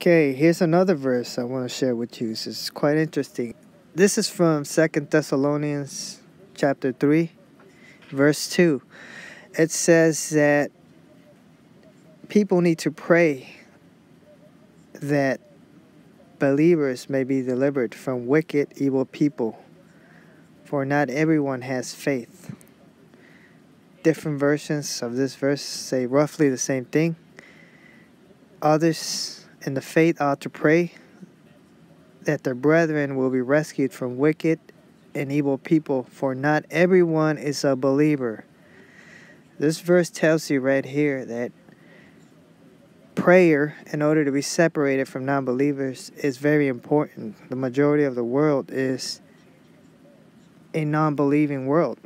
Okay, here's another verse I want to share with you. This is quite interesting. This is from 2 Thessalonians chapter 3, verse 2. It says that people need to pray that believers may be delivered from wicked, evil people, for not everyone has faith. Different versions of this verse say roughly the same thing. Others in the faith ought to pray that their brethren will be rescued from wicked and evil people, for not everyone is a believer. This verse tells you right here that prayer, in order to be separated from non-believers, is very important. The majority of the world is a non-believing world,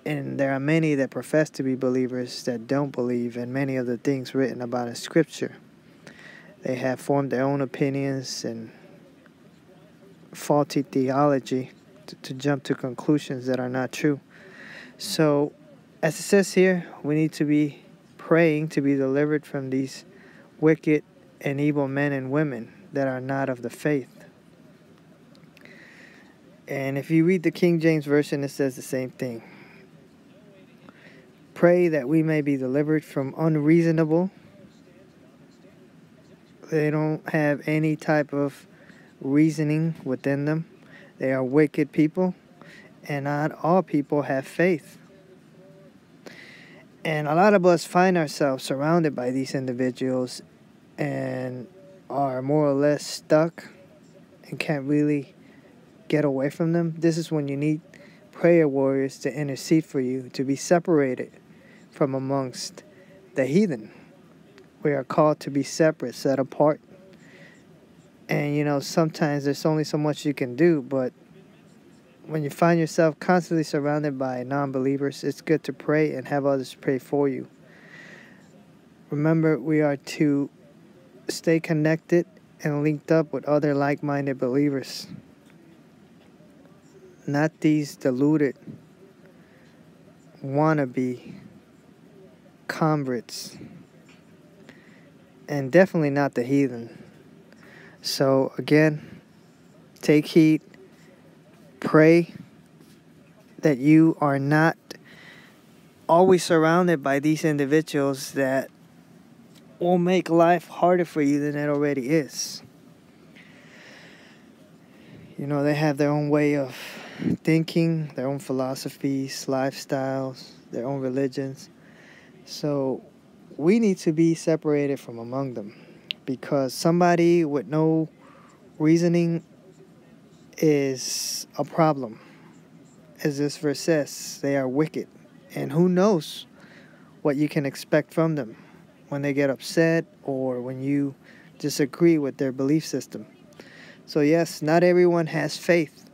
and there are many that profess to be believers that don't believe in many of the things written about in Scripture. They have formed their own opinions and faulty theology to jump to conclusions that are not true. So, as it says here, we need to be praying to be delivered from these wicked and evil men and women that are not of the faith. And if you read the King James Version, it says the same thing. Pray that we may be delivered from unreasonable. They don't have any type of reasoning within them. They are wicked people, and not all people have faith. And a lot of us find ourselves surrounded by these individuals and are more or less stuck and can't really get away from them. This is when you need prayer warriors to intercede for you, to be separated from amongst the heathen. We are called to be separate, set apart. And sometimes there's only so much you can do, but when you find yourself constantly surrounded by non-believers, it's good to pray and have others pray for you. Remember, we are to stay connected and linked up with other like-minded believers. Not these deluded, wannabe converts. And definitely not the heathen. So, again, take heed. Pray that you are not always surrounded by these individuals that will make life harder for you than it already is. They have their own way of thinking, their own philosophies, lifestyles, their own religions. So we need to be separated from among them, because somebody with no reasoning is a problem. As this verse says, they are wicked. And who knows what you can expect from them when they get upset or when you disagree with their belief system. So yes, not everyone has faith.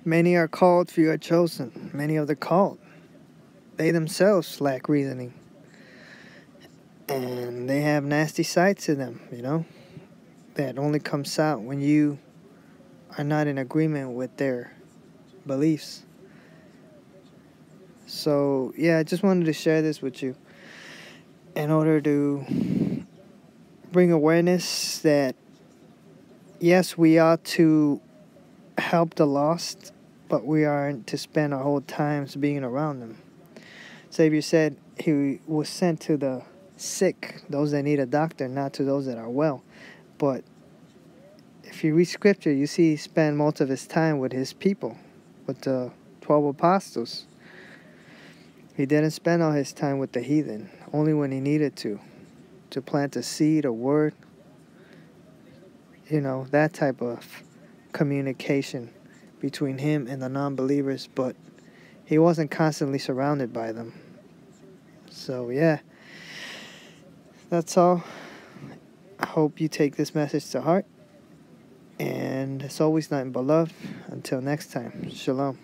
Many are called, few are chosen. Many of the called, they themselves lack reasoning. And they have nasty sides to them, that only comes out when you are not in agreement with their beliefs. So, I just wanted to share this with you in order to bring awareness that, yes, we ought to help the lost, but we aren't to spend our whole times being around them. Savior said he was sent to the sick, those that need a doctor, not to those that are well. But if you read Scripture, you see he spent most of his time with his people, with the 12 apostles. He didn't spend all his time with the heathen, only when he needed to plant a seed, a word, that type of communication between him and the non-believers, but he wasn't constantly surrounded by them. So, that's all. I hope you take this message to heart. And as always, nothing but love. Until next time, shalom.